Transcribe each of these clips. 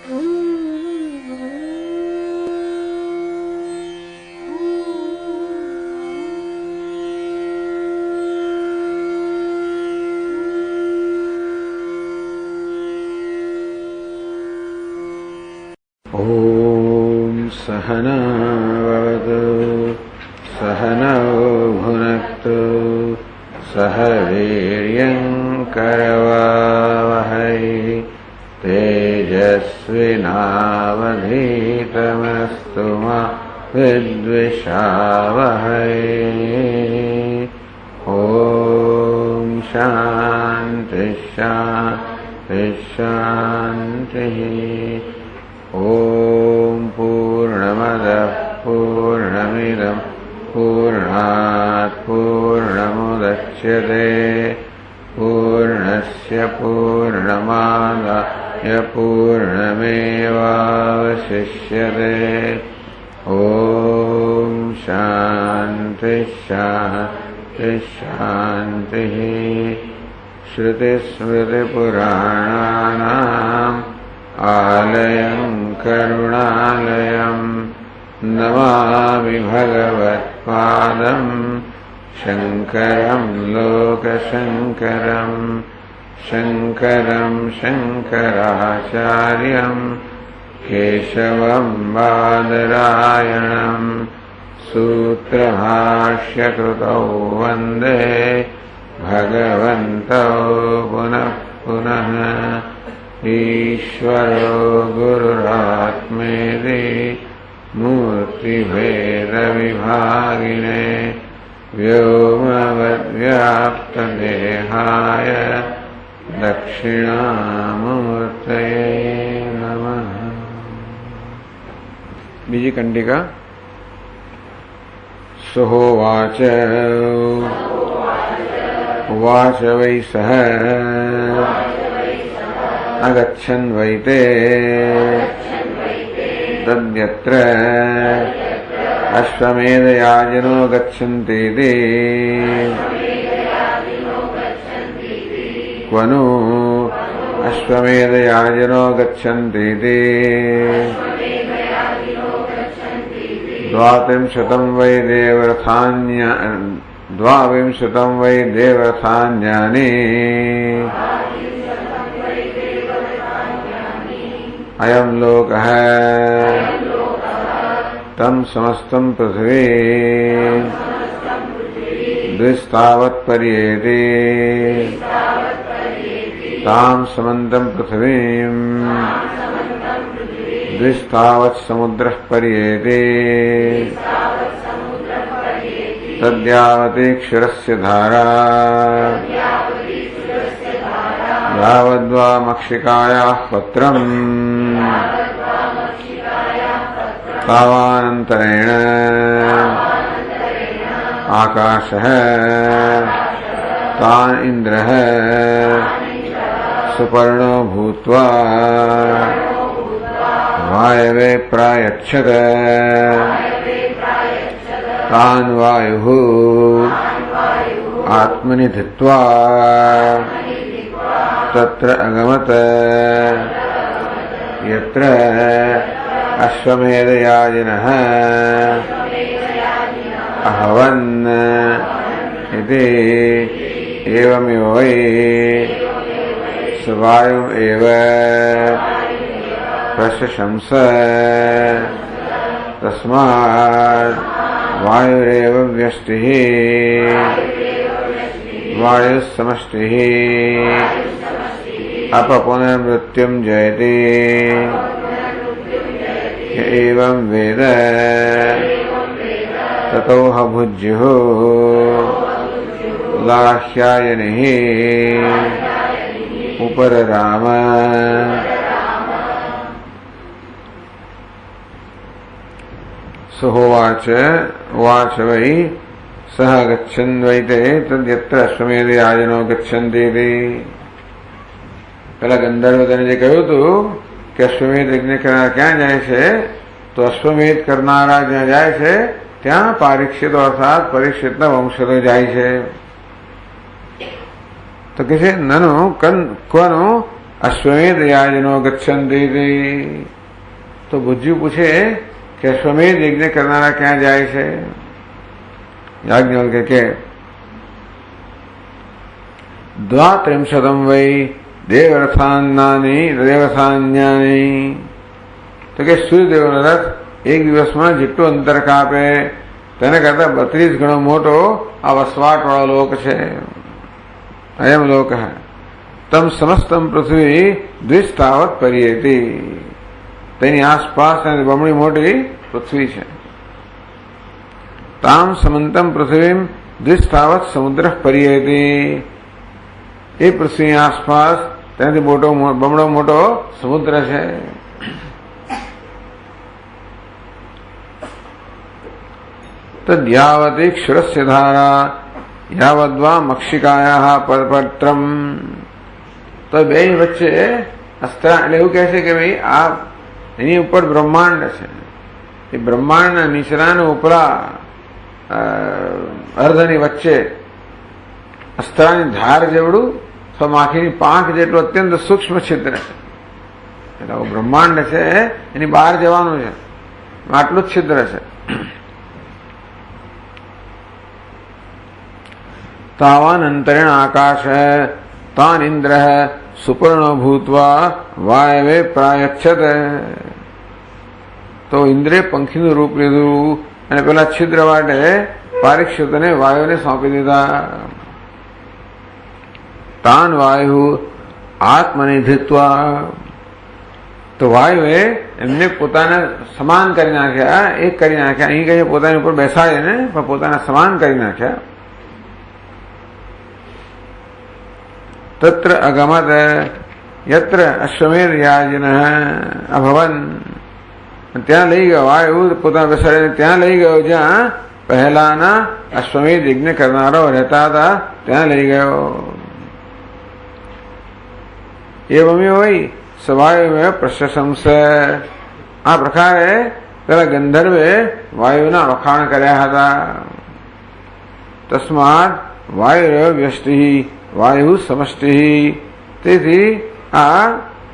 ॐ सहना भवतु सहनौ भुनक्तु सह वीर्यं करवावहै तेजस्विनावधीतमस्तु मा विद्विषावहै। ॐ शान्ति शान्ति शान्तिः। ॐ पूर्णमदः पूर्णमिदं पूर्णात् पूर्णमुदच्यते पूर्णस्य पूर्णमादाय पूर्णमेवावशिष्यते। ॐ शान्ति शान्ति शान्तिः। श्रुतिस्मृतिपुराणानाम् आलयं करुणालयं नमामि भगवत्पादं शङ्करं लोकशङ्करं शङ्करं शङ्कराचार्यं केशवं बादरायणं सूत्रभाष्यकृतौ वन्दे भगवन्तौ पुनः पुनः। ईश्वरो गुरुरात्मेति मूर्तिभेदविभागिने व्योमवद्व्याप्तदेहाय दक्षिणामूर्तये नमः। बीजी कंडिका। सोहोवाच उवाच वै सः अगच्छन् वैते तद्यत्र अश्वमेधयाजिनो गच्छन्तीति क्व नु अश्वमेधयाजिनो गच्छन्तीति। द्वाविंशतं वै देवरथान्यानि अयं लोकः तं समस्तं पृथ्वी द्विस्तावत्पर्येति तां समन्तं पृथ्वीं द्विस्तावत्समुद्रः पर्येति तद्यावति क्षीरस्य धारा यावद्वा मक्षिकायाः पत्रम् तावानन्तरेण आकाशः तान् इन्द्रः सुपर्णो भूत्वा वायवे प्रायच्छत तान् वायुः आत्मनि धित्वा तत्र अगमत यत्र अश्वमेधयाजिनः अहवन् इति एवमेव वै स वायुम् एव प्रशंस तस्मात् वायुरेव व्यष्टिः वायुः समष्टिः अपपुनर्मृत्युं जयति य एवं वेद ततो ह भुज्युः लाह्यायनिः उपरराम। सोहोवाच उवाच वै सः गच्छन् वैते तद्यत्र अश्वमेधयाजिनो गच्छन्तीति। પેલા ગંધર્વધને કહ્યું હતું કે અશ્વમેધ યજ્ઞ કરનાર ક્યાં જાય છે, તો અશ્વમેધ કરનારા જ્યાં જાય છે ત્યાં પારીક્ષિતો અર્થાત પરીક્ષિતના વંશજો જાય છે. તો કે છે નનો ક્વનો अश्वमेध याजनो गच्छन्ति इति। तो भुज्यु पूछे कि अश्वमेध यज्ञ करनारा क्યાં જાય છે? याज्ञवल्क्य के द्वात्रिंशतं वै देवरथान्यानि। तो के सूर्यदेवનો રથ એક દિવસમાં જેટલું અંતર કાપે તેને કરતા 32 ગણો મોટો આ વસવાટવાળો લોક છે, અયમ લોક હૈ। તમ સમસ્તમ પૃથ્વી દ્વિસ્તાવત પર્યેતિ। તેની આસપાસ બમણી મોટી પૃથ્વી છે। ताम समंतम पृथ्वी द्विस्तावत समुद्र पर्येति। ये पृथ्वी आसपास त्याथी मोटो बमणो मोटो समुद्र है। तद्यावति क्षुरस्य धारा यावद्वा मक्षिकायाः परपत्रम। तो बे वच्चे अस्त्र એટલે એવું કહે છે કે ભાઈ આ એની ઉપર બ્રહ્માંડ છે। એ બ્રહ્માંડના નીચરાને ઉપરા અર્ધની વચ્ચે અસ્ત્રાની ધાર જેવડું તો માખીની પાંખ જેટલું અત્યંત સૂક્ષ્મ છિદ્ર છે। એટલે બ્રહ્માંડ છે એની બહાર જવાનું છે, આટલું જ છિદ્ર છે। तावानन्तरेण आकाश तान इंद्र सुपर्णो भूत्वा वायवे प्रायच्छत। तो इंद्रे पंखीનું રૂપ લીધું અને પેલા છિદ્ર વાટે પારીક્ષિતને વાયુને સોંપી દીધા। તાન વાયુ આત્મનિધિત્વા। તો વાયુએ એમને પોતાના સમાન કરી નાખ્યા, એક કરી નાખ્યા। અહીં કહીએ પોતાની ઉપર બેસાડે ને, પણ પોતાના સમાન કરી નાખ્યા। तत्र अगमत यत्र अश्वमेध याजनः अभवन्। ત્યાં લઈ ગયો વાયુ પોતાના બેસાડીને ત્યાં લઈ ગયો જ્યાં પહેલાના અશ્વમેધ યજ્ઞ કરનારો રહેતા હતા, ત્યાં લઈ ગયો। એવમેવ વૈ સવાયુમેવ પ્રશંસ। આ પ્રકારે પેલા ગંધર્વે વાયુના વખાણ કર્યા હતા। તસ્માત વાયુરેવ વ્યષ્ટિ વાયુ સમષ્ટિ। તેથી આ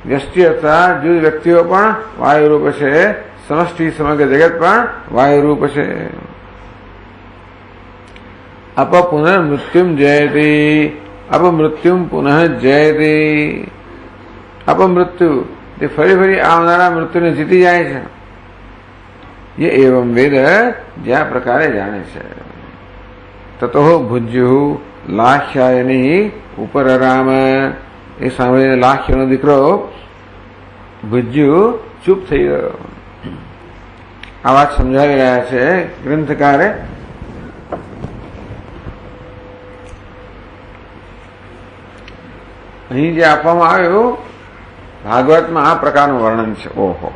વ્યષ્ટિ અથવા જુદ વ્યક્તિઓ પણ વાયુ રૂપ છે, સમષ્ટિ સમગ્ર જગત પણ વાયુ રૂપ છે। अपपुनर्मृत्युम जयति। अपमृत्युम पुनः जयति। अपमृत्यु તે ફરી ફરી આવનારા મૃત્યુને જીતી જાય છે। ये एवं वेद ज्या प्रकारे जाने છે। ततो भुज्यु लाख्यायनी ઉપર રામ। એ સાંભળીને લાખ્યનો દીકરો ભુજ્યુ ચૂપ થઈ ગયો। આ વાત સમજાવી રહ્યા છે ગ્રંથકારે। અહીં જે આપવામાં આવ્યું ભાગવતમાં આ પ્રકારનું વર્ણન છે। ઓહો,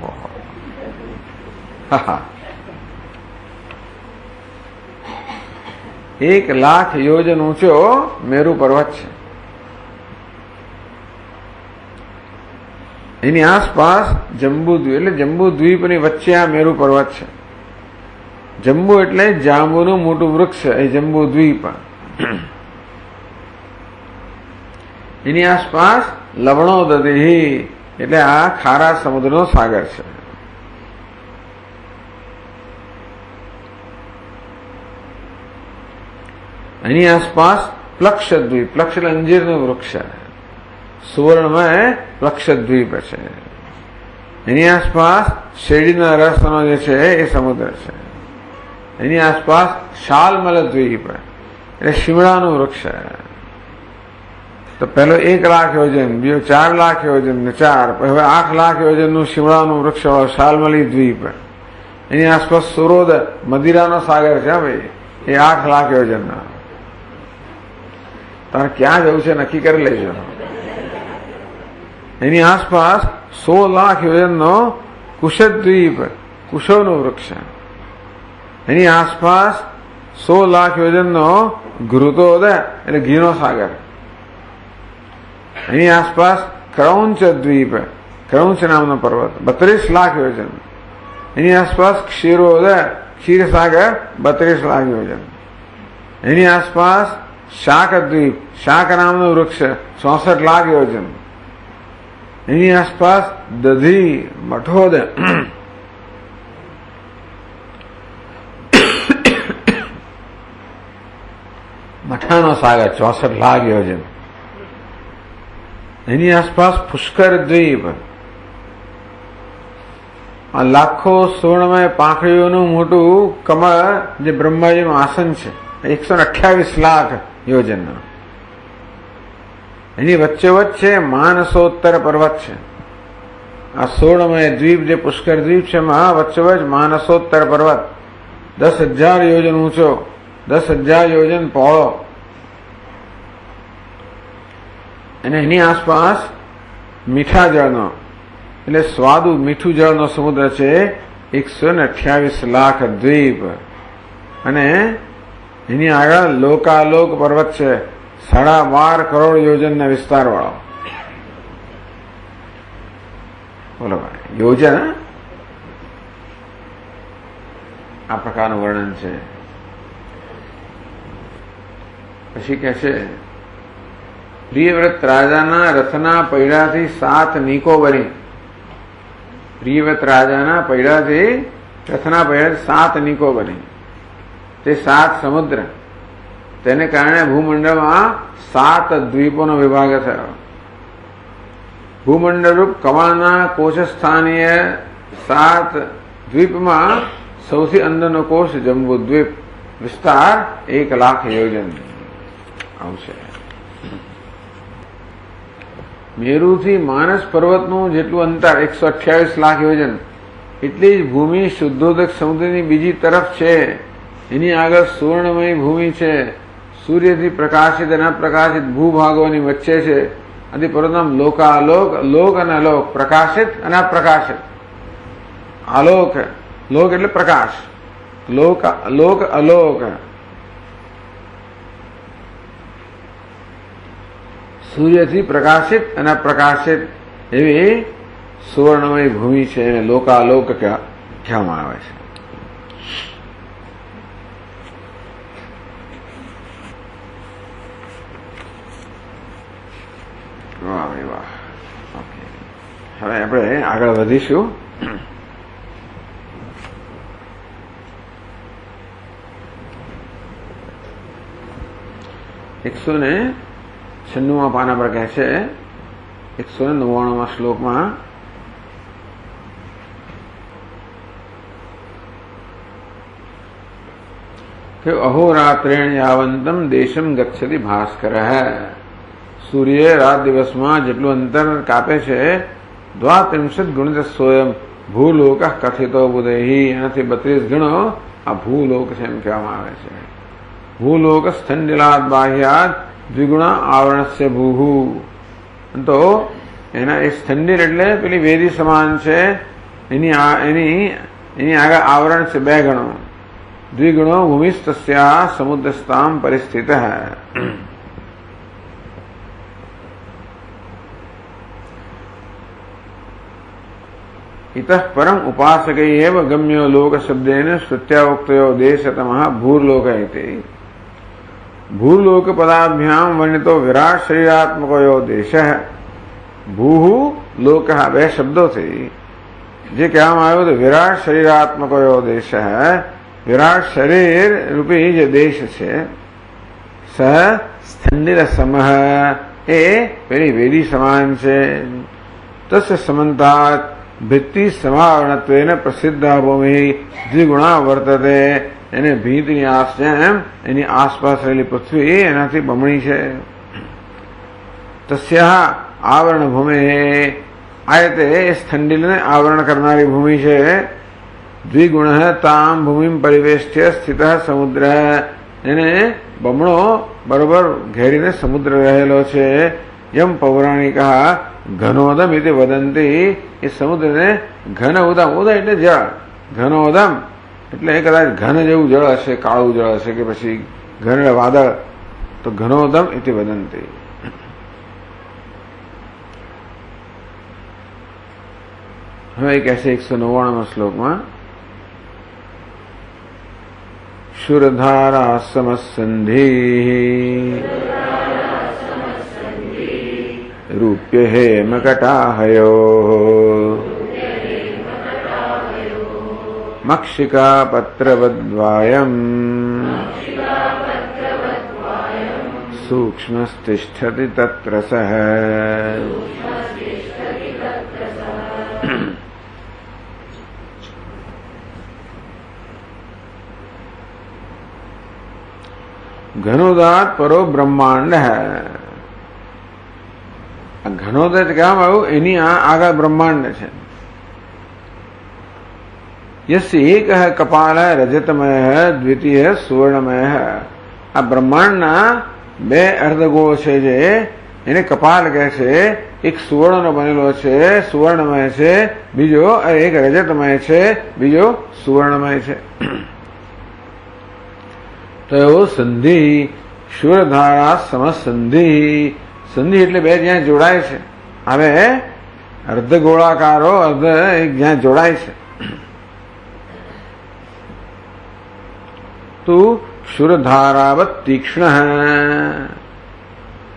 હા, 1,00,000 યોજન ઊંચો મેરુ પર્વત છે। એની આસપાસ જંબુદ્વીપ એટલે જંબુદ્વીપની વચ્ચે આ મેરુ પર્વત છે। જંબુ એટલે જાંબુનું મોટું વૃક્ષ, એ જંબુદ્વીપ। એની આસપાસ લવણોદધિ એટલે આ ખારા સમુદ્રનો સાગર છે। એની આસપાસ પ્લક્ષદ્વીપ, પ્લક્ષ એટલે અંજીરનું વૃક્ષ છે, સુવર્ણમય પ્લક્ષદ્વીપ છે। એની આસપાસ શેરડીના રસનો જે છે એ સમુદ્ર છે। એની આસપાસ શાલમલ દ્વીપ એટલે શિમળાનું વૃક્ષ છે। તો પહેલો 1,00,000 યોજન, બીજો 4,00,000 યોજન ને 4, હવે 8,00,000 યોજનનું શિમળાનું વૃક્ષ શાલમલી દ્વીપ। એની આસપાસ સુરોદ મદિરાનો સાગર છે ભાઈ, એ 8,00,000 યોજનનો। તારે ક્યાં જવું છે નક્કી કરી લેજો। એની આસપાસ 16,00,000 યોજનનો કુશદ્વીપ, કુશોનું વૃક્ષ। એની આસપાસ 16,00,000 યોજનનો ઘૃતોદય એટલે ઘીનો સાગર। એની આસપાસ ક્રૌંચ દ્વીપ, ક્રૌંચ નામનો પર્વત 32,00,000 યોજન। એની આસપાસ ક્ષીરોદય ક્ષીરસાગર 32,00,000 યોજન। એની આસપાસ શાક દ્વીપ, શાક નામનું વૃક્ષ 64,00,000 યોજન। એની આસપાસ દધી મઠોદ મઠાનો સાગર 64 લાખ યોજન, એની આસપાસ પુષ્કર દ્વીપ, આ લાખો સુવર્ણમય પાંખડીઓનું મોટું કમળ જે બ્રહ્માજીનું આસન છે 128 લાખ યોજનનું, એની વચ્ચોવચ્ચ છે માનસોત્તર પર્વત છે. આ સુવર્ણમય દ્વીપ જે પુષ્કર દ્વીપ છે એમાં વચ્ચોવચ્ચ માનસોત્તર પર્વત 10,000 યોજન ઊંચો, 10,000 યોજન પહોળો, અને એની આસપાસ મીઠા જળનો એટલે સ્વાદુ મીઠું જળનો સમુદ્ર છે 128 લાખ દ્વીપ, અને એની આગળ લોકાલોક પર્વત છે 12.5 કરોડ યોજનના વિસ્તાર વાળો. બોલો ભાઈ, યોજન આ પ્રકારનું વર્ણન છે. પછી કે છે પ્રિયવ્રત રાજાના રથના પૈડાથી 7 નીકો બની, પ્રિયવ્રત રાજાના પૈડાથી રથના પૈડાથી 7 નીકો બની, તે 7 સમુદ્ર, તેને કારણે ભૂમંડળમાં 7 દ્વીપોનો વિભાગ થયો. ભૂમંડળરૂપ કમળના કોષસ્થાનીય 7 દ્વીપમાં સૌથી અંદરનો કોષ જંબુ દ્વીપ, વિસ્તાર 1 લાખ યોજન આવશે. મેરુથી માનસ પર્વતનું જેટલું અંતર 128 લાખ યોજન, એટલી જ ભૂમિ શુદ્ધોદક સમુદ્રની બીજી તરફ છે. એની આગળ સુવર્ણમય ભૂમિ છે, સૂર્યથી પ્રકાશિત અને અપ્રકાશિત ભૂભાગોની વચ્ચે છે. આથી પર્વતનામ લોકાલોક, લોક અને અલોક, પ્રકાશિત અને અપ્રકાશિત. આલોક, લોક એટલે પ્રકાશ, લોક લોક અલોક, સૂર્યથી પ્રકાશિત અને અપ્રકાશિત એવી સુવર્ણમય ભૂમિ છે, એને લોકાલોક કહેવામાં આવે છે. વાહ ભાઈ વાહ. ઓકે, હવે આપણે આગળ વધીશું. 196 પાના પર કહે છે 199 શ્લોકમાં કે અહોરાત્રેણ યાવંતમ દેશમ ગચ્છતિ ભાસ્કર. સૂર્ય રાત દિવસમાં જેટલું અંતર કાપે છે 32 ગુણિત સ્વયં ભૂલોક કથિતો બુધેહી, એનાથી 32 ગણો આ ભૂલોક છે એમ કહેવામાં આવે છે. ભૂલોક સ્થંડિલાદ બાહ્યાદ દ્વિગુણા આવરણસ્ય ભૂહુ. તો એના એ સ્થંડિલ એટલે પેલી વેદી સમાન છે, એની આગળ આવરણ છે 2 ગણો. દ્વિગુણો ભૂમિસ્તસ્યા સમુદ્રસ્તામ પરિસ્થિત. इतः परम उपासकैव गम्यो लोक शब्देन श्रुत्यावोक्तयो देशतमः भूर्लोक इति. भूलोक पदाभ्याम वर्णितो विराट शरीरात्मको यो देशः. भूहु लोकः 2 शब्दोથી જે કહેવામાં આવ્યું તો વિરાટ શરીરાત્મકો યો દેશ, વિરાટ શરીર રૂપી જે દેશ છે, સ સ્થંડિલ સમહ એ પેલી વેદી સમાન છે. તસ્ય સમંતાત भित्ति समावरणत्वेन प्रसिद्धा भूमि द्विगुणा वर्तते. એને ભીતની જેમ એની આસપાસ રહેલી પૃથ્વી એનાથી બમણી છે. તસ્યા આવરણ ભૂમિ આયતે એ સ્થંડિલને આવરણ કરનારી ભૂમિ છે. દ્વિગુણ તામ ભૂમિ પરિવેષ્ટ્ય સ્થિત સમુદ્ર, એને બમણો બરોબર ઘેરીને સમુદ્ર રહેલો છે. યમ પૌરાણિક ઘનોદમ એટલે વદંતી, એ સમુદ્રને ઘન ઉદમ, ઉદય એટલે જળ, ઘનોદમ એટલે કદાચ ઘન જેવું જળ હશે, કાળું જળ હશે કે પછી ઘન વાદળ, તો ઘનોદમ એટલે વદંતી. હવે કહે છે 199 શ્લોકમાં શુરધારા સમસંધિ रूप्य हेमकटाहयो मक्षिका पत्रवद्वायम् सूक्ष्मस्तिष्ठति तत्र सः। घनोदात परो ब्रह्मांड है। घनोदय क्या एनी आगा ब्रह्मांड है। यस्य एक है कपाल है रजतमय है, द्वितीय है सुवर्णमय है। आ ब्रह्मांड बे अर्धगोल છે જે એને કપાલ કહે છે। એક સુવર્ણનો બનેલો છે સુવર્ણમય છે, બીજો એક રજતમય છે, બીજો સુવર્ણમય છે। તો સંધિ શૂરધારા સમસંધિ। સંધિ એટલે બે જ્યાં જોડાય છે। હવે અર્ધગોળાકારો અર્ધ જ્યાં જોડાય છે तो क्षुरधारावत तीक्ष्ण है।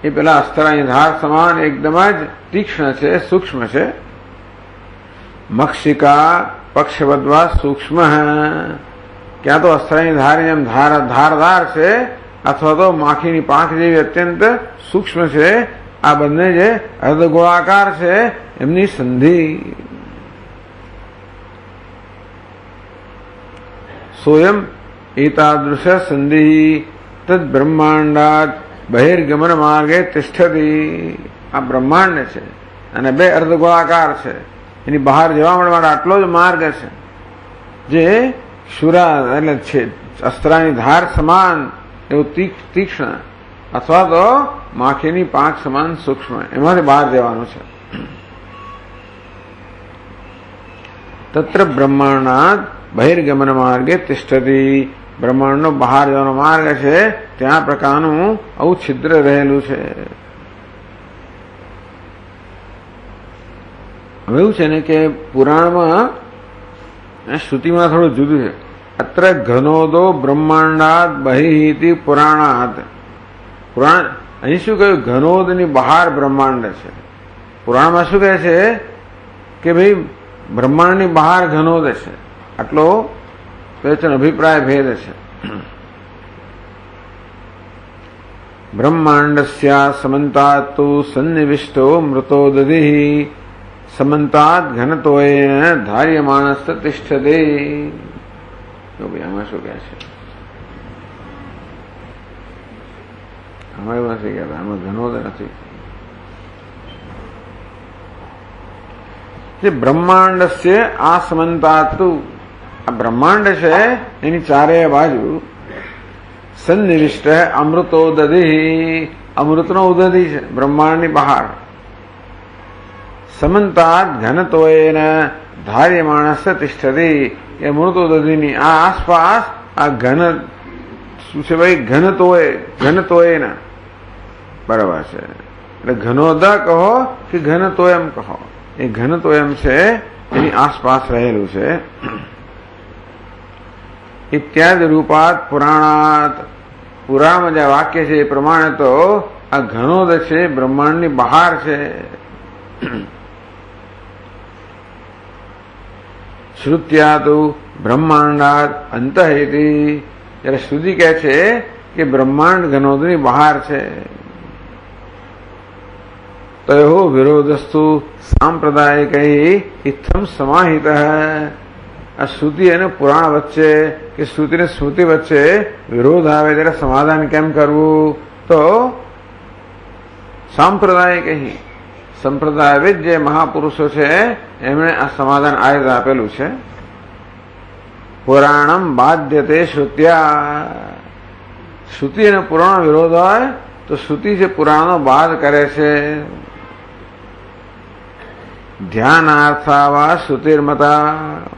ये पेला अस्त्रानी धार समान एकदम ज तीक्ष्ण है, सूक्ष्म है। मक्षिका पक्षवद्वा सूक्ष्म है। क्या तो अस्त्रानी धार एम धारदार है अथवा तो माखीनी પાંખ જેવી અત્યંત સૂક્ષ્મ છે। આ બંને જે અર્ધગોળાકાર છે એમની સંધિ। सोयम एतादृश संधि तद ब्रह्मांडात बहिर्गमन मार्गे तिष्ठति। आ ब्रह्मांड है અને બે અર્ધગોળાકાર છે, એની બહાર જવા માટે આટલો જ માર્ગ છે જે શુરા એટલે છે અસ્ત્રાની ધાર સમાન એવું તીક્ષ્ણ અથવા તો માખીની પાંખ સમાન સૂક્ષ્મ, એમાંથી બહાર જવાનું છે। તત્ર બ્રહ્માંડાત બહિર્ગમન માર્ગે તિષ્ઠતિ। બ્રહ્માંડનો બહાર જવાનો માર્ગ છે ત્યાં પ્રકારનું આવું છિદ્ર રહેલું છે। હવે એવું છે ને કે પુરાણમાં શ્રુતિમાં થોડું જુદું છે। અત્ર ઘનોદો બ્રહ્માંડાત બહિહિતિ પુરાણાત। પુરાણ અહીં શું કહ્યું? ઘનોદની બહાર બ્રહ્માંડ છે। પુરાણમાં શું કહે છે કે ભાઈ બ્રહ્માંડની બહાર ઘનોદ છે। આટલો વેચન અભિપ્રાય ભેદ છે। બ્રહ્માંડસ્ય સમંતાત તો સન્નિવિષ્ટો મૃતો દધિ સમંતાત ઘનતોયેન ધાર્યમાણસ્ત તિષ્ઠતે। તો ભાઈ આમાં શું કહે છે? અમારી પાસે કહેતા આમાં ઘનોદ નથી। જે બ્રહ્માંડ છે આ સમંતાતુ, આ બ્રહ્માંડ છે એની ચારે બાજુ સન્નિવિષ્ટ અમૃતો દધિ, અમૃતનો ઉદધિ છે બ્રહ્માંડની બહાર। સમંતાત ઘનતોયેન ધાર્યમાણસ્ય તિષ્ઠતિ। એ અમૃતોદધિની આ આસપાસ આ ઘન શું છે ભાઈ? ઘનતોયેન બરાબર છે। એટલે ઘનોદ કહો કે ઘનતોયમ કહો, એ ઘનતોયમ છે એની આસપાસ રહેલું છે। इत्यादि रूपात पुराणात। पुराणમાં જે વાક્ય છે એ પ્રમાણે તો આ ઘનોદ છે બ્રહ્માંડની બહાર છે। શ્રુત્યા તો બ્રહ્માંડાત અંતઃ। જ્યારે શ્રુતિ કહે છે કે બ્રહ્માંડ ઘનોદની બહાર છે। તયો વિરોધસ્તુ સાંપ્રદાયિકૈ ઇત્થમ સમાહિત। આ શ્રુતિ અને પુરાણ વચ્ચે કે શ્રુતિ ને સ્મૃતિ વચ્ચે વિરોધ આવે ત્યારે સમાધાન કેમ કરવું? તો સાંપ્રદાયિક સંપ્રદાયવિદ જે મહાપુરુષો છે એમણે આ સમાધાન આ રીતે આપેલું છે। પુરાણમ બાધ્યતે શ્રુત્યા। શ્રુતિ અને પુરાણ વિરોધ હોય તો શ્રુતિ જે પુરાણનો બાદ કરે છે। ધ્યાનાર્થાવા શ્રુતિર્મતા।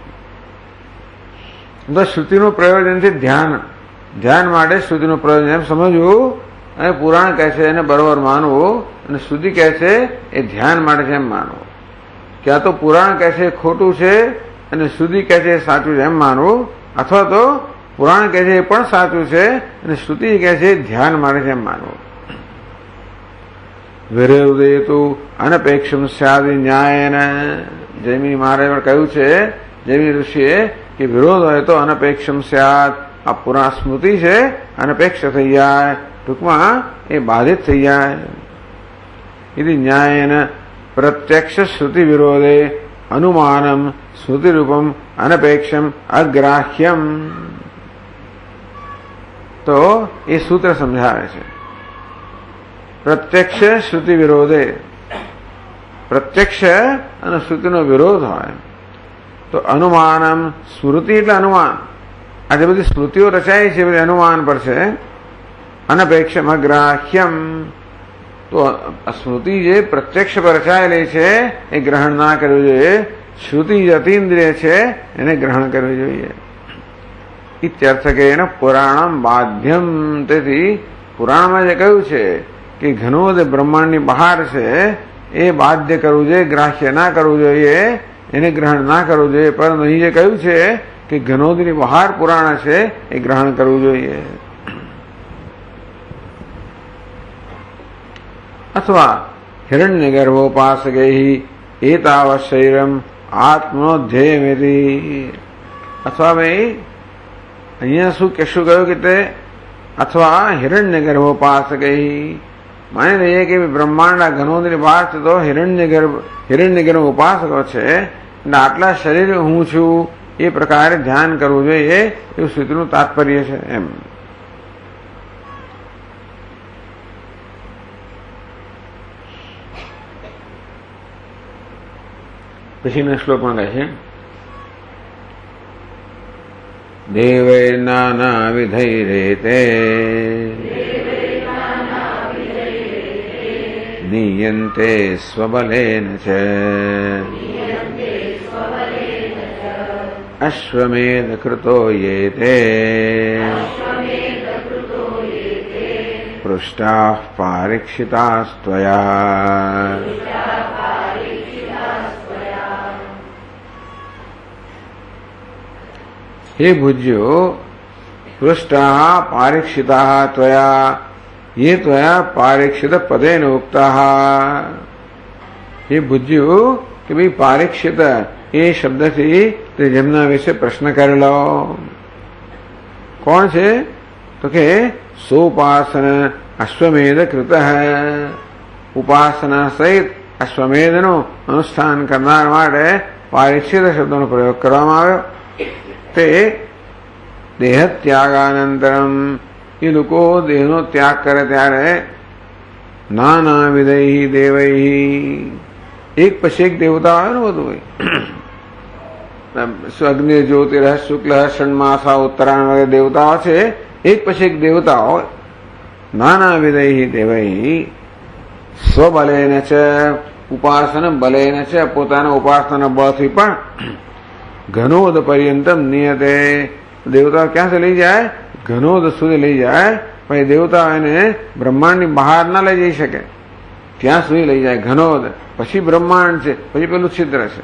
તો શ્રુતિનું પ્રયોજન છે ધ્યાન માટે શ્રુતિનું પ્રયોજન એમ સમજવું। અને પુરાણ કહે છે એને બરોબર માનવું, અને શ્રુતિ કહે છે એ ધ્યાન માટે છે એમ માનવું। ક્યાં તો પુરાણ કહે છે ખોટું છે અને શ્રુતિ કહે છે સાચું છે એમ માનવું, અથવા તો પુરાણ કહે છે એ પણ સાચું છે અને શ્રુતિ કહે છે ધ્યાન માટે છે એમ માનવું। વિરોધેતુ અનપેક્ષમ સ્યાદિ ન્યાયેન. જૈમિની મહારાજે કહ્યું છે, જૈમિની ઋષિએ, કે વિરોધ હોય તો અનપેક્ષમ સ્યાદ. આ પુરા સ્મૃતિ છે, અનપેક્ષ થઈ જાય, ટૂંકમાં એ બાધિત થઈ જાય. इति न्यायेन प्रत्यक्ष श्रुति विरोधे अनुमानम श्रुति रूपम अनपेक्षम अग्राह्यम. तो ये सूत्र समझावे छे. प्रत्यक्ष श्रुति विरोधे, प्रत्यक्ष અને શ્રુતિનો વિરોધ હોય તો અનુમાનમ, સ્મૃતિ એટલે અનુમાન. આ જે બધી સ્મૃતિઓ રચાય છે બધી અનુમાન પર છે. અનપેક્ષમ અગ્રાહ્યમ. તો સ્મૃતિ જે પ્રત્યક્ષ પર રચાયેલી છે એ ગ્રહણ ના કરવું જોઈએ. શ્રુતિ જે અતીન્દ્રિય છે એને ગ્રહણ કરવી જોઈએ. ઇત્યર્થ કે એને પુરાણમ બાધ્યમ. તેથી પુરાણમાં જે કહ્યું છે કે ઘનોદ બ્રહ્માંડની બહાર છે એ બાધ્ય કરવું જોઈએ, ગ્રાહ્ય ના કરવું જોઈએ, એને ગ્રહણ ના કરવું જોઈએ. પરંતુ અહીં જે કહ્યું છે કે ઘનોદની બહાર પુરાણ છે એ ગ્રહણ કરવું જોઈએ. अथवा हिरण्य गर्भोपासकै एतावत् शरीरम आत्मनो ध्येयमेति. अथवा भाई અહીંયા શું કહ્યું કે તે અથવા હિરણ્ય ગર્ભોપાસकै. માની લઈએ કે બ્રહ્માંડ ઘનોદની બહાર છે તો હિરણ્ય ગર્ભ ઉપાસકો છે એટલે આટલા શરીર હું છું એ પ્રકારે ધ્યાન કરવું જોઈએ એવું શ્રુતિનું તાત્પર્ય છે. એમ પછીના શ્લોકમાં કહે છે, દેવૈ નાના વિધૈરેતે નીયન્તે સ્વબલેન ચ અશ્વમેધ કૃતો યેતે પૃષ્ટાઃ પારીક્ષિતાસ્ત્વયા. हे भुज्यो पृष्टाः पारीक्षिताः त्वया, ये त्वया पारीक्षित पदेन उक्ताः. हे भुज्यो कि भाई पारीक्षित ये शब्द थी तो जमुना विषय प्रश्न कर लो. कौन છે તો કે सोपासन अश्वमेध कृत है. उपासना सहित અશ્વમેધનું અનુષ્ઠાન કરનાર માટે પારીક્ષિત શબ્દનો પ્રયોગ કરવામાં આવ્યો. તે દેહ ત્યાગાનંતરમ, એ લોકો દેહનો ત્યાગ કરે ત્યારે નાના વિદૈ દેવૈ, એક પછી એક દેવતા આવે ને બધું હોય. અગ્નિ જ્યોતિર શુક્લ ષણમાસા ઉત્તરાયણ વગેરે દેવતાઓ છે, એક પછી એક દેવતા હોય. નાના વિદૈ દેવૈ સ્વબલેન છે, ઉપાસન બલેન છે, પોતાના ઉપાસના બળથી પણ ઘનોદ પર્યંતમ નિયતે, દેવતા ક્યાંથી લઈ જાય? ઘનોદ સુધી લઈ જાય. પણ દેવતા એને બ્રહ્માંડની બહાર ના લઈ જઈ શકે, ત્યાં સુધી લઈ જાય ઘનોદ. પછી બ્રહ્માંડ છે, પછી પેલું છિદ્ર છે.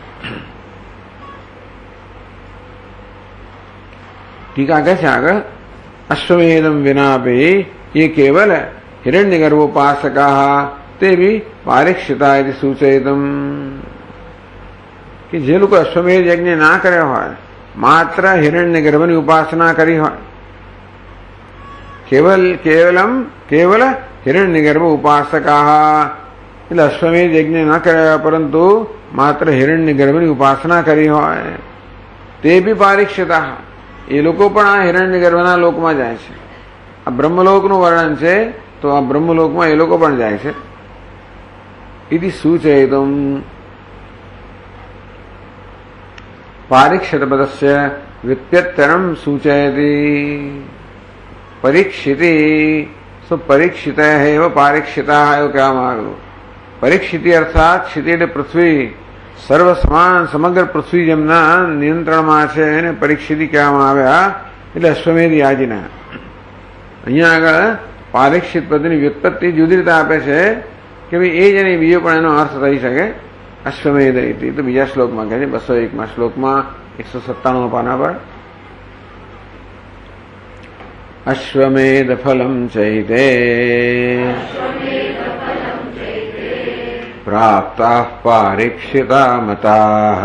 ટીકા કહે છે આગળ, અશ્વમેધમ વિનાપી એ કેવલ હિરણ્ય ગર્ભોપાસકા તે બી પારીક્ષિતા ઇતિ સૂચયિતમ, કે જે લોકો અશ્વમેધ યજ્ઞ ના કર્યો હોય, માત્ર હિરણ્ય ગર્ભની ઉપાસના કરી હોય, કેવલ હિરણ્ય ગર્ભ ઉપાસકા, એટલે અશ્વમેધ યજ્ઞ ન કર્યા પરંતુ માત્ર હિરણ્ય ગર્ભની ઉપાસના કરી હોય, તે બી પારીક્ષિતા, એ લોકો પણ આ હિરણ્ય ગર્ભના લોકમાં જાય છે. આ બ્રહ્મલોકનું વર્ણન છે, તો આ બ્રહ્મલોકમાં એ લોકો પણ જાય છે. ઇતિ સૂચયિતુમ પારીક્ષિત પદસ્ય વ્યુત્પત્તિરમ સૂચયતિ. પરીક્ષિતી પરીક્ષિત એવ પારીક્ષિતા એવું કહેવામાં આવ્યું. પરીક્ષિતી અર્થાત ક્ષિતિ એટલે પૃથ્વી, સર્વ સમાન સમગ્ર પૃથ્વી જેમના નિયંત્રણમાં છે એને પરીક્ષિતી કહેવામાં આવ્યા. એટલે અશ્વમેધ યાજીના. અહીંયા આગળ પારીક્ષિત પદની વ્યુત્પત્તિ જુદી રીતે આપે છે કે ભાઈ એ જ નહીં બીજો પણ એનો અર્થ થઈ શકે. અશ્વમેધ ઇતિ તો બીજા શ્લોકમાં કહે છે, 201 શ્લોકમાં 197 પાના પર. અશ્વમેધ ફલમ ચૈતે प्राप्ताः पारीक्षिता मताः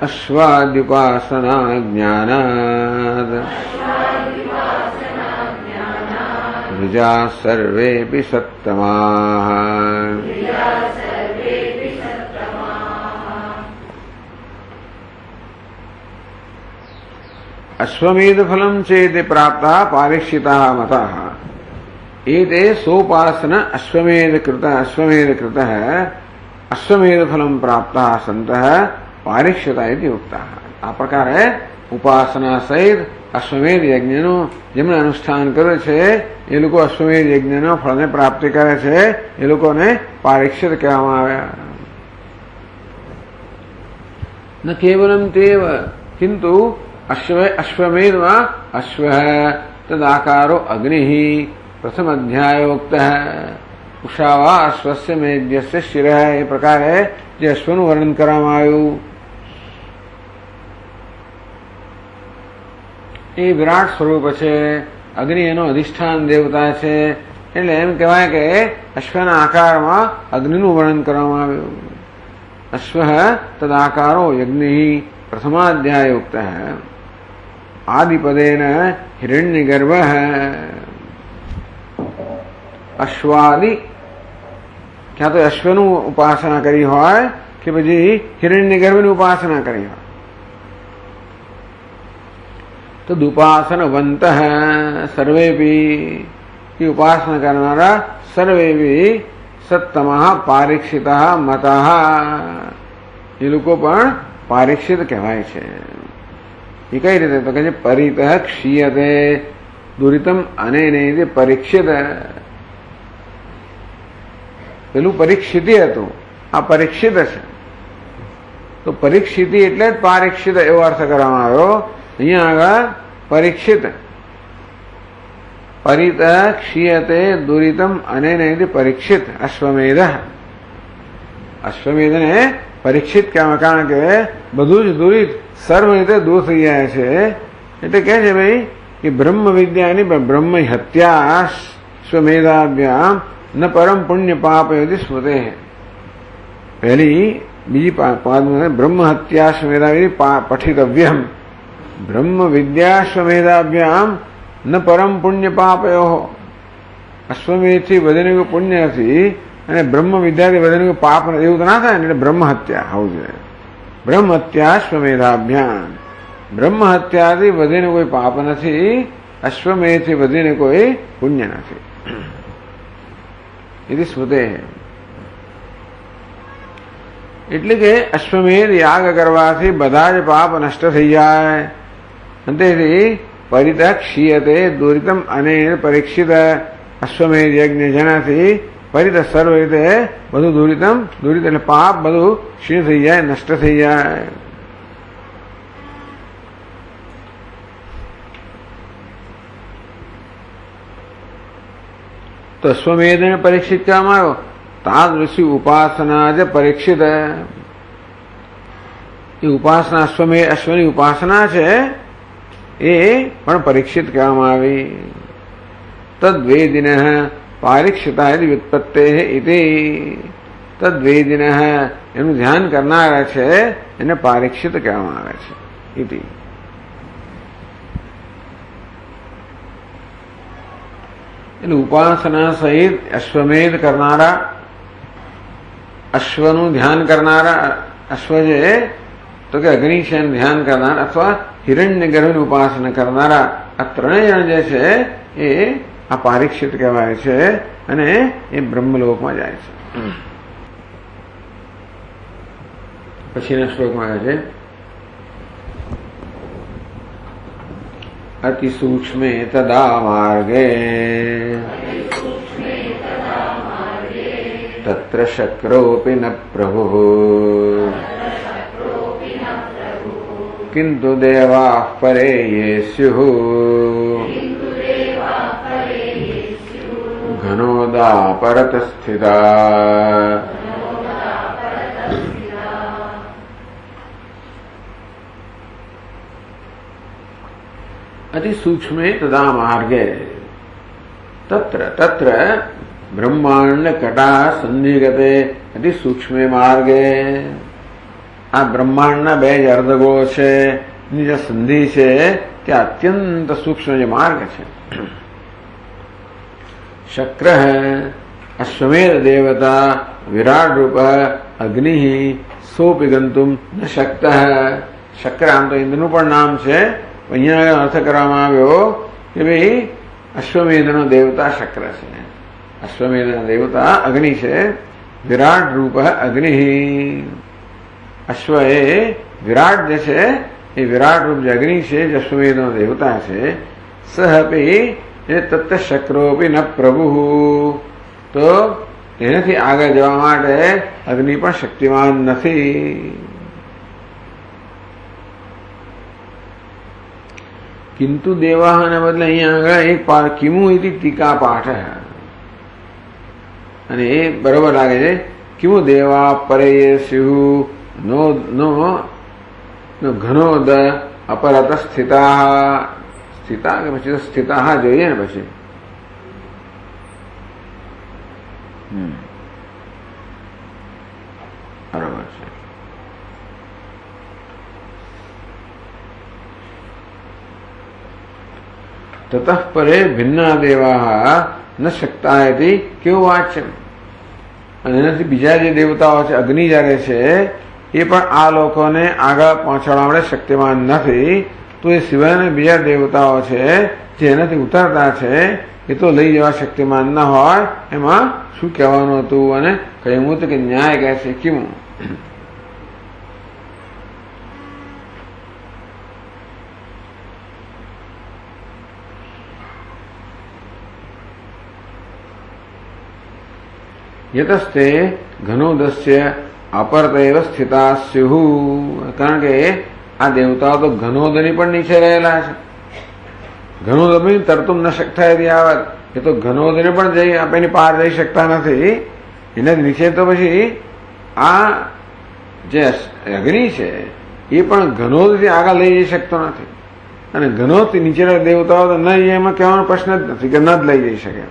अश्वाद्युपासना ज्ञानाद् द्विजाः सर्वेऽपि सत्तमाः। अश्वमेध फलम चेत प्राप्ता पारीक्षिता मतः एते सोपासन अश्वमेध कृत अश्वमेध फलम प्राप्ता संतः पारीक्षिता इति उक्तः। आ प्रकार उपासना सहित अश्वमेध यज्ञ જેમણે અનુષ્ઠાન કરે છે એ લોકો અશ્વમેધ યજ્ઞનો ફળને પ્રાપ્તિ કરે છે એ લોકોને પારીક્ષિત કહેવામાં આવ્યા। ન કેવલમ તેવ કિંતુ अश्वमेधमा अश्व तदाकारो अग्नि प्रथम अध्यायोक्त उषावा अश्वस्य मेध्यस्य शिर ए प्रकार जे अश्वनु वर्णन કરવામાં આવ્યું એ વિરાટ સ્વરૂપ છે। અગ્નિ એનો અધિષ્ઠાન દેવતા છે એટલે એમ કહેવાય કે અશ્વના આકારમાં અગ્નિનું વર્ણન કરવામાં આવ્યું। અશ્વ તદાકારો યજ્ઞ प्रथमाध्यायोक्त आदिपदेन हिरण्यगर्भ अश्वादि क्या तो अश्वनु उपासना करी होय कि પછી हिरण्यगर्भની उपासना करी होय तो दुपासनवंत सर्वेपि की उपासना करनारा सर्वेपि सत्तमः पारीक्षितः मतः ये लोग पण पारीक्षित कहवाय छे। ये कई रीते तो कहे परितः क्षीयते दुरितम अनेन परीक्षित पेलू परीक्षित हतुं आ परीक्षित है तो परीक्षित एटले ज पारीक्षित एवो अर्थ करवामां आव्यो। अहींया आगळ परीक्षित परितः क्षीयते दुरितम अनेन परीक्षित अश्वमेध अश्वमेध ने परीक्षित क्या कारण के બધું જ દૂરિત સર્વ રીતે દૂર થઈ જાય છે એટલે કહે છે ભાઈ કે બ્રહ્મ વિદ્યાની બ્રહ્મ હત્યા સ્વમેધાભ્યામ ન પરમ પુણ્ય પાપ यदि स्मृते पहली बीजी पाद में ब्रह्म हत्या स्वेदाविधि पठितव्यम ब्रह्म विद्या स्वेदाभ्याम न परम पुण्य पापयो अश्वमेध थी વધીને કોઈ પુણ્ય નથી અને બ્રહ્મ વિદ્યાથી વધીને કોઈ પાપ નથી એવું તો ના થાય ને એટલે બ્રહ્મ હત્યા હોવું જોઈએ। બ્રહ્મ હત્યા અશ્વમેધાભ્યામ બ્રહ્મ હત્યાથી વધીને કોઈ પાપ નથી અશ્વમેધથી વધીને કોઈ પુણ્ય નથી એથી સ્મૃતે એટલે કે અશ્વમેધ યાગ કરવાથી બધા જ પાપ નષ્ટ થઈ જાય અને તેથી પરિતઃ क्षीयते दुरितम अनेन परीक्षित अश्वमेध यज्ञ જેનાથી परित सर्व रीते બધું દુરિતમ દુરિત એટલે પાપ બધું ક્ષીણ થઈ જાય નષ્ટ થઈ જાય। तो अश्वमेध ने परीक्षित કરવામાં આવ્યો तादृशी उपासना ज परीक्षित ये उपासना अश्वनी उपासना છે એ પણ પરીક્ષિત કરવામાં આવી। तद्वेदिनः पारीक्षिता यदि व्युत्पत्ते इति तद्वेदिनः એનું ધ્યાન કરનારા છે એને પારીક્ષિત કહેવામાં આવે છે इति। એટલે ઉપાસના સહિત અશ્વમેધ કરનારા અશ્વનું ધ્યાન કરનારા અશ્વ જે તો કે અગ્નિ છે ધ્યાન કરનાર અથવા હિરણ્યગર્ભની ઉપાસના કરનારા આ ત્રણેય જણ જે છે એ આ પારીક્ષિત કહેવાય છે અને એ બ્રહ્મલોકમાં જાય છે। પછીના શ્લોકમાં કહે છે अति सूक्ष्मे तदा मार्गे तत्र शक्रोऽपि न प्रभुः किन्तु देवाः परे ये स्युः घनोदापरतस्थिता। अति सूक्ष्मे तदा मार्गे तत्र तत्र ब्रह्मांड कटा संधिगते अति सूक्ष्म मार्गे आ ब्रह्मांडना બે જ અર્ધગોળો છે ની જે સંધિ છે તે અત્યંત સૂક્ષ્મ જે માર્ગ છે. શક્ર અશ્વમેધ દેવતા વિરાટ રૂપ અગ્નિ સોપી ગંતુમ ન શક્ત. શક્ર આમ તો ઇન્દ્રનું પણ નામ છે. અહીંયા અર્થ કરવામાં આવ્યો કે ભાઈ અશ્વમેધનો દેવતા શક્ર છે, અશ્વમેધના દેવતા અગ્નિ છે. વિરાટ રૂપ અગ્નિ. અશ્વ એ વિરાટ જે છે એ વિરાટ રૂપ જે અગ્નિ છે, જે અશ્વમેધનો દેવતા છે. સહપી એ તત્ત શક્રોપી ન પ્રભુ. તો એનાથી આગળ જવા માટે અગ્નિ પણ શક્તિમાન નથી. किंतु देवाः ने बदले अहीं आगळ एक पाठ किमु इति टीका पाठ अने ए बरोबर लागे छे. किमु देवा परेये स्युः नो नो नो घनोद अपरत स्थिताः. स्थिता के पछी स्थिताः जोईए ने पछी बरोबर छे. ततः परे भिन्ना देवाः न शक्ता इति केवुं वाच्यम्. અને એનાથી બીજા જે દેવતાઓ છે અગ્નિ જ્યારે છે એ પણ આ લોકોને આગળ પહોંચાડવા માટે શક્તિમાન નથી. તો એ સિવાયના બીજા દેવતાઓ છે જે એનાથી ઉતરતા છે એ તો લઈ જવા શક્તિમાન ન હોય. એમાં શું કહેવાનું હતું? અને કહ્યું હતું કે ન્યાય કહે છે કેવું? यतस्ते घनोदस्य अपरतैव स्थिता स्युः. कारण के आ देवताओं तो घनोदनी पण नीचे रहेला छे. घनोदनी तरतुम न शक्ता यदि आवत. ये तो घनोदनी पण जई आपणी पार जई शकता નથી. एना नीचे तो पछी आ जे अग्नि छे એ પણ ઘનોદથી આગળ લઈ જઈ શકતો નથી. અને ઘનોદથી નીચેના દેવતાઓ તો ન એમાં કહેવાનો પ્રશ્ન જ નથી કે ન જ લઈ જઈ શકે.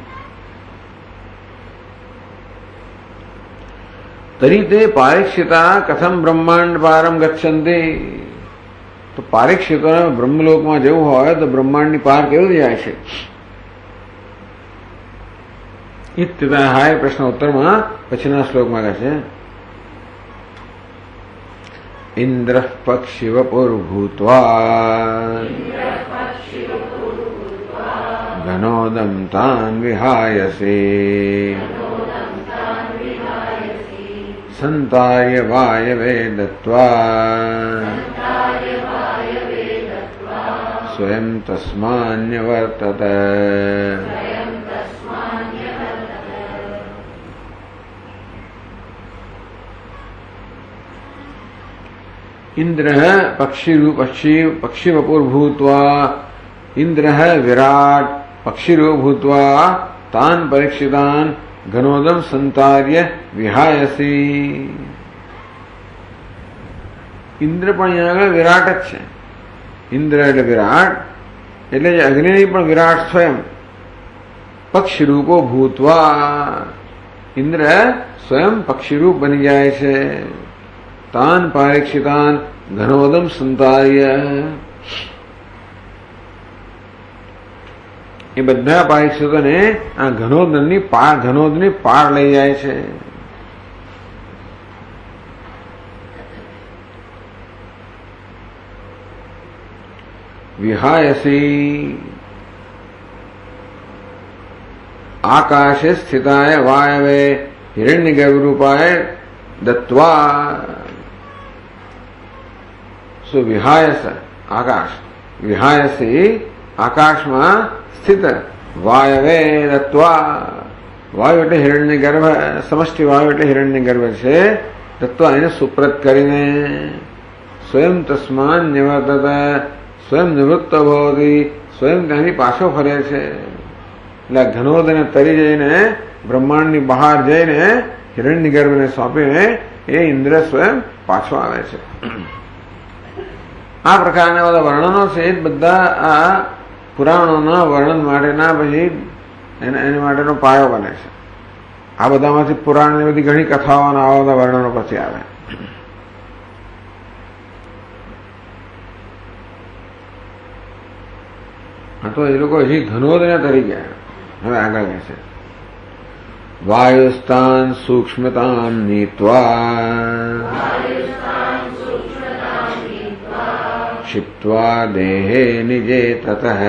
तरी ते पारीक्षिता कथम ब्रह्मांड पारम गच्छन्ति. तो पारीक्षितो ब्रह्मलोक में जवुं होय तो ब्रह्मांड नी पार केवी जाय छे? इत्यतः हाय प्रश्न उत्तर में पछीना श्लोक में कहे इंद्रः पक्षिवपुर्भूत्वा घनोदं तान् विहायसे संतार्य वायवे दत्त्वा स्वयं तस्मान्यवर्तत. इंद्रः पक्षिवपुर्भूत्वा. इंद्रः विराट पक्षिरूप भूत्वा तान् परीक्षितान् घनोदम संतार्य विहायसी. इंद्र पण यहाँ विराट ज छे. इंद्र એટલે વિરાટ એટલે અગ્નિની પણ વિરાટ સ્વયં. પક્ષીરૂપો ભૂત્વા. इंद्र स्वयं पक्षीरूप बनी जाए छे. तान पारीक्षितान घनोदम संतार्य. એ બધા પારીક્ષિતોને આ ઘનોદની પાર લઈ જાય છે. विहायसी. आकाशे स्थिताय वायवे हिरण्यगर्भरूपाय दत्त्वा. सो विहायस आकाश. विहायसी आकाश में स्थित वायवे दत्त्वा. वायु એટલે हिरण्यगर्भ. समष्टि वायु એટલે हिरण्यगर्भ છે. दत्त्वा એને સુપ્રત કરીને स्वयं तस्मान् निवर्तत. स्वयं निवृत्त भवति. स्वयं ત્યાંથી પાછો ફરે છે. એટલે ઘનોદને તરી જઈને બ્રહ્માંડની બહાર જઈને હિરણ્યગર્ભને સોંપીને એ ઇન્દ્ર સ્વયં પાછો આવે છે. આ પ્રકારના બધા વર્ણનો છે. બધા આ પુરાણોના વર્ણન માટેના પછી એના માટેનો પાયો બને છે. આ બધામાંથી પુરાણની બધી ઘણી કથાઓ અને આવા બધા વર્ણનો પછી આવે. તો એ લોકો હજી ધનોદય તરી ગયા. હવે આગળ કહે છે વાયુસ્તાન સૂક્ષ્મતામ નીત્વા क्षिप्त्वा देहे निजे ततः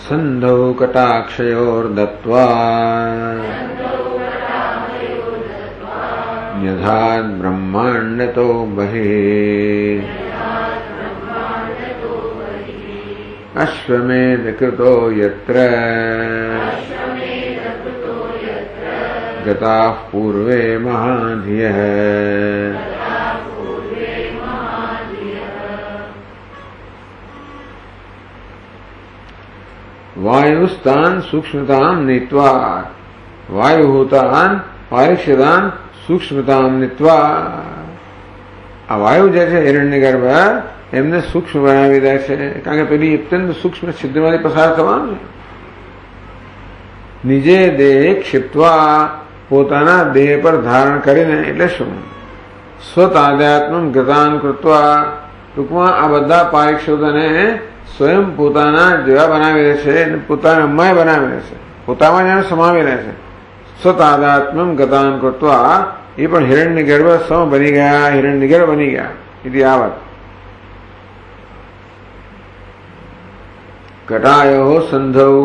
संधौ कटाक्षयोर्दत्त्वा न्यधात् ब्रह्माण्डतो बहिः अश्वमेध कृतो यत्र गताः पूर्वे महाधियः वायुस्तान सूक्ष्मताम नीत्वा वायुभूतान पारिक्षदान सूक्ष्मताम નીત્વા આ વાયુ જે છે હિરણ્યગર્ભ એમને સૂક્ષ્મ બનાવી દે છે. કારણ કે પેલી અત્યંત સૂક્ષ્મ છિદ્રમાંથી પસાર થવાનું છે. નિજે દેહ ક્ષિપ્ત્વા પોતાના દેહ પર ધારણ કરીને એટલે શું સ્વતાદાત્મમ ગતાન કૃત્વા ટૂંકમાં આ બધા પારિક્ષદોને સ્વયં પોતાના જેવા બનાવી દે છે અને પોતાના અમ્માય બનાવી દે છે. પોતામાં જેને સમાવી લે છે. સ્વતાદાત્મમ ગતાન કૃત્વા એ પણ હિરણ્યગર્ભ સમ બની ગયા, હિરણ્યગર્ભ બની ગયા. ઇતિ આવત કટાયો સંધૌ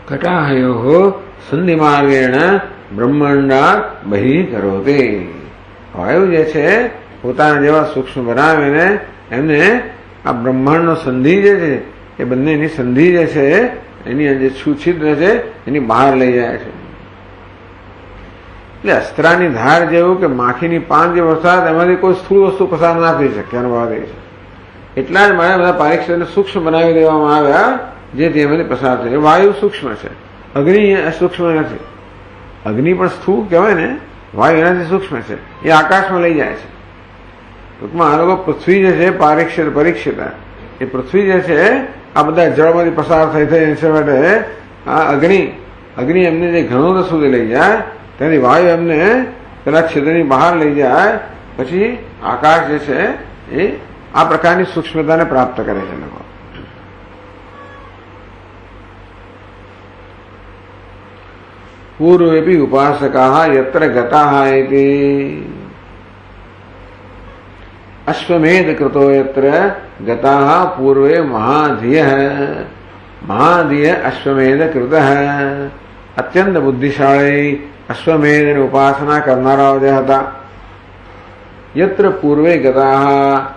કટાયો સંધિમાર્ગેણ બ્રહ્માંડાત બહિ કરોતે. વાયુ જે છે પોતાના જેવા સૂક્ષ્મ બનાવીને એમને આ બ્રહ્માંડનો સંધિ જે છે એ બંનેની સંધિ જે છે એની જે છૂછિદ્ર છે એની બહાર લઈ જાય છે. એટલે અસ્ત્રાની ધાર જેવું કે માખીની પાન જે વરસાદ એમાંથી કોઈ સ્થૂળ વસ્તુ પસાર ના થઈ શકે એનો ભાવ એ છે. એટલા જ માટે બધા પારીક્ષને સૂક્ષ્મ બનાવી દેવામાં આવ્યા જેથી એમાંથી પસાર થાય. વાયુ સૂક્ષ્મ છે, અગ્નિ સૂક્ષ્મ નથી. અગ્નિ પણ સ્થૂળ કહેવાય ને, વાયુ એનાથી સૂક્ષ્મ છે, એ આકાશમાં લઈ જાય છે. ટૂંકમાં આ લોકો પૃથ્વી જે છે પરીક્ષિતા એ પૃથ્વી જે છે આ બધા જળમાંથી પસાર થઈ એના માટે આ અગ્નિ એમને જે ઘણો સુધી લઈ જાય ત્યાંથી વાયુ એમને પેલા છિદ્રની બહાર લઈ જાય. પછી આકાશ જે છે એ આ પ્રકારની સૂક્ષ્મતાને પ્રાપ્ત કરે છે લોકો. પૂર્વેપી ઉપાસકા યત્ર ગતા ઇતિ અશ્વમેધ કૃતો યત્ર ગતા પૂર્વે મહાધિય અશ્વમેધ કૃત. અત્યંત બુદ્ધિશાળી અશ્વમેધની ઉપાસના કરનારાઓ જે હતા યત્ર પૂર્વે ગતા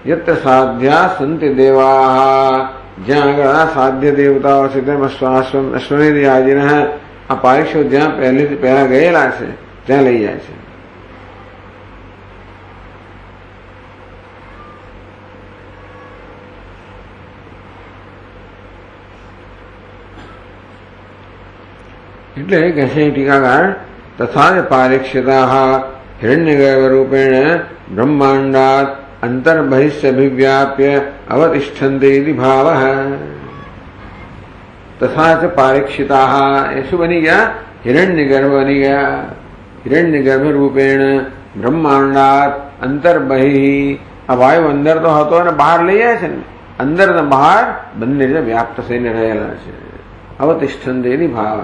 યત્ર સાધ્યા સંતિ દેવા જ્યાં આગળ સાધ્ય દેવતાઓ છે તેમ અશ્વમેધ યાજીને આ પારીક્ષો જ્યાં પહેલા ગયેલા છે ત્યાં લઈ જાય છે. એટલે કહે છે ટીકાકાર તથા પારીક્ષિતા હિરણ્યગર્ભરૂપેણ બ્રહ્માંડાત અંતર્બહિષ્યભિવ્યાપ્ય અવતિષ્ઠન્તે ઇતિ ભાવઃ. તથા ચ પારીક્ષિતા એ શું બની ગયા? હિરણ્યગર્ભ બની ગયા. હિરણ્યગર્ભ રૂપેણ બ્રહ્માંડાત અંતર્બહિ આ વાયુ અંદર તો હતો અને બહાર લઈ જાય છે ને, અંદર ને બહાર બંને રીતે વ્યાપ્ત થઈને રહેલા છે. અવતિષ્ઠન્તે ઇતિ ભાવઃ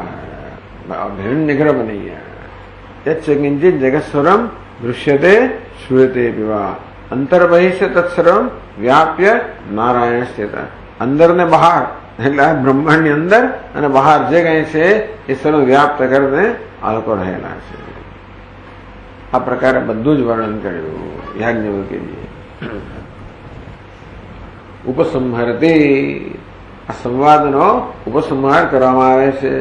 હિરણ્યગર્ભ બની ગયા. યચ્ચકિંચિત જગત્સર્વમ દૃશ્યતે શ્રૂયતે પીવા અંતર્બહિષ્ય તત્સર્વમ વ્યાપ્ય નારાયણ સ્થિત. અંદર ને બહાર એટલે આ બ્રહ્માંડની અંદર અને બહાર જે કઈ છે એ સર્વ વ્યાપ્ત કરીને આ લોકો રહેલા છે. આ પ્રકારે બધું જ વર્ણન કર્યું યાજ્ઞવલ્ક્યજીએ. ઉપસંહરતી આ સંવાદનો ઉપસંહાર કરવામાં આવે છે.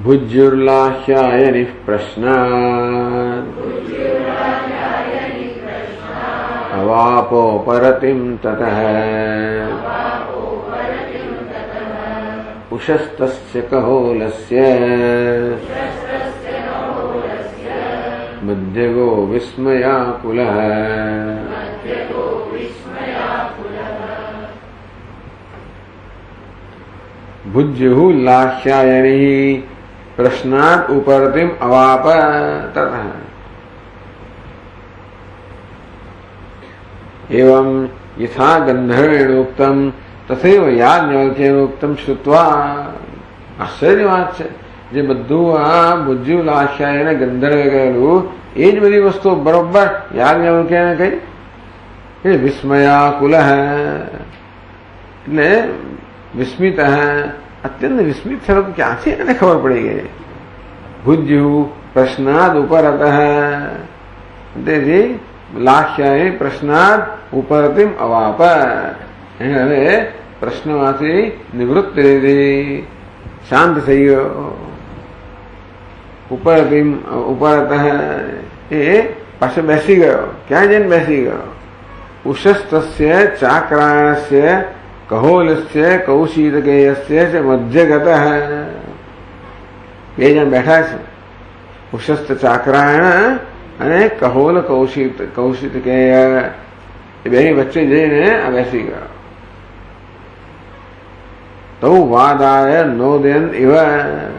ભુજ્યુર્લાહ્યાયનિ પ્રશ્ના અવાપો પરતિમ તતઃ ઉષસ્તસ્ય કહોલસ્ય मध्यगो विस्मयाकुलः भुज्युलाख्यायनी प्रश्नात् उपरतिम अवाप ततः एवं यथा गंधर्वेणोक्तम तथैव याज्ञवल्क्येनोक्तम श्रुत्वा आश्चर्य વાત છે જે બધું આ ભુજ્યુલાખ્યાયને ગંધર્વે કહેલું એ જ બધી વસ્તુ બરોબર યાજ્ઞવલ્ક્યને કહી એ વિસ્મયાકુલ એટલે વિસ્મિત અત્યંત વિસ્મિત થયો ક્યાંથી એને ખબર પડી ગઈ ભુજ્યુ પ્રશ્નાદ ઉપરત તેથી લાખ્યાય પ્રશ્નાદ ઉપરતિમ અવાપ એને હવે પ્રશ્નમાંથી નિવૃત્તિ લીધી શાંત થઈ ગયો ઉપરતિમ ઉપરત એ પાછો બેસી ગયો ક્યાં જઈને બેસી ગયો ઉષસ્તસ્ય ચાક્રાયણસ્ય કહોલસ્ય કૌશિતકેયસ્ય ચ મધ્યગત બે જણ બેઠા છે ઉષસ્ત ચાક્રાયણ અને કહોલ કૌશિતકેય એ બે વચ્ચે જઈને આ બેસી ગયો તો વાદાય નોદયન એવા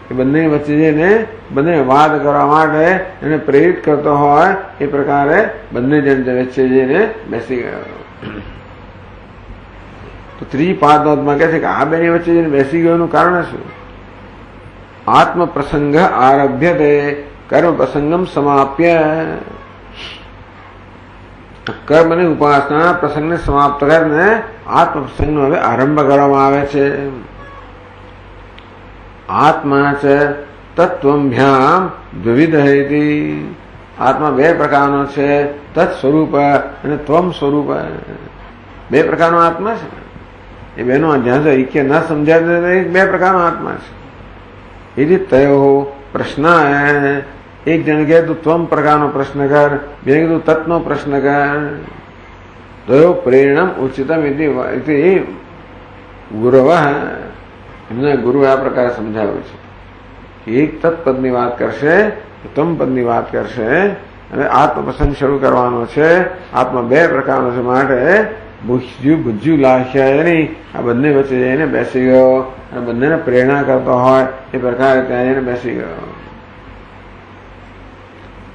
એ બંને વચ્ચે જઈને બંને વાદ કરવા માટે એને પ્રેરિત કરતો હોય એ પ્રકારે બંને જણ વચ્ચે જઈને બેસી ગયો તો ત્રીજી પાદમાં કહે છે કે આ બેની વચ્ચે જઈને બેસી ગયોનું કારણ શું આત્મ પ્રસંગ આરભ્યતે કર્મ પ્રસંગમ સમાપ્ય કર્મની ઉપાસના પ્રસંગને સમાપ્ત કરીને આત્મ પ્રસંગનો હવે આરંભ કરવામાં આવે છે આત્મા ચ તત્વભ્યામ દ્વિવિધ આત્મા બે પ્રકારનો છે તત્ સ્વરૂપ અને ત્વમ સ્વરૂપ બે પ્રકારનો આત્મા છે એ બેનો જ્યાં સુધી ઐક્ય ન સમજાય બે પ્રકારનો આત્મા છે એ રીતે તયો પ્રશ્ન એક જણ કહે તું ત્વમ પ્રકારનો પ્રશ્ન કર બે કીધું તત્નો પ્રશ્ન કર તયો પ્રેરણમ ઉચિતમ ગુરવ એમના ગુરુ આ પ્રકારે સમજાવ્યું છે કે એક તત્પદની વાત કરશે ત્વમ પદની વાત કરશે અને આત્મ પ્રસંગ શરૂ કરવાનો છે આત્મા બે પ્રકારનો છે માટે ભુજ્યુલાખ્યાયની આ બંને વચ્ચે જઈને બેસી ગયો અને બંનેને પ્રેરણા કરતો હોય એ પ્રકારે ત્યાં જઈને બેસી ગયો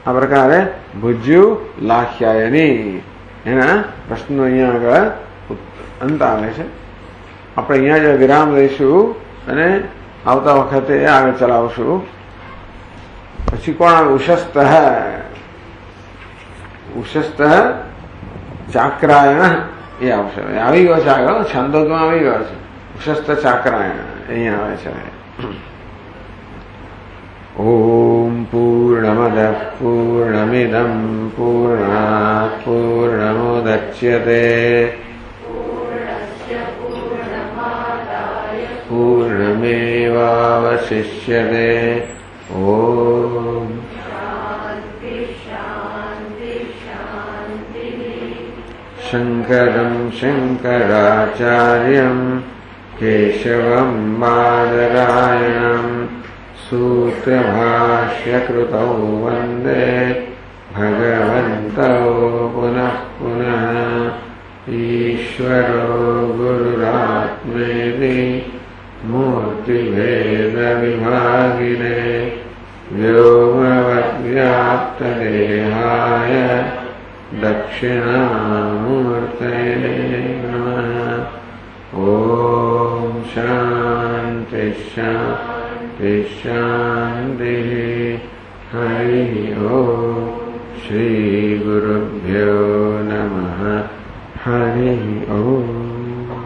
આ પ્રકારે ભુજ્યુલાખ્યાયની એના પ્રશ્નો અહીંયા આગળ અંત આવે છે આપણે અહીંયા જ વિરામ લઈશું અને આવતા વખતે આગળ ચલાવશું પછી કોણ આવે ઉષસ્ત ચાક્રાયણ એ આવશે આવી ગયો છે આગળ છંદોમાં આવી ગયો છે ઉષસ્ત ચાક્રાયણ અહીંયા આવે છે ઓમ પૂર્ણમદ પૂર્ણમિદમ પૂર્ણાત પૂર્ણમુદચ્યતે પૂર્ણમેવાવશિષ્યતે ઓમ શંકરમ શંકરાચાર્યમ કેશવમ બાદરાયણમ सूत्रभाष्यकृतौ वन्दे भगवन्तौ पुनः पुनः ईश्वरो गुरुरात्मेति मूर्तिभेदविभागिने व्योमवद्व्याप्तदेहाय दक्षिणामूर्तये नमः ॐ शान्ति शान्ति शान्ति हरि ओम श्री गुरुभ्यो नमः हरि ओम।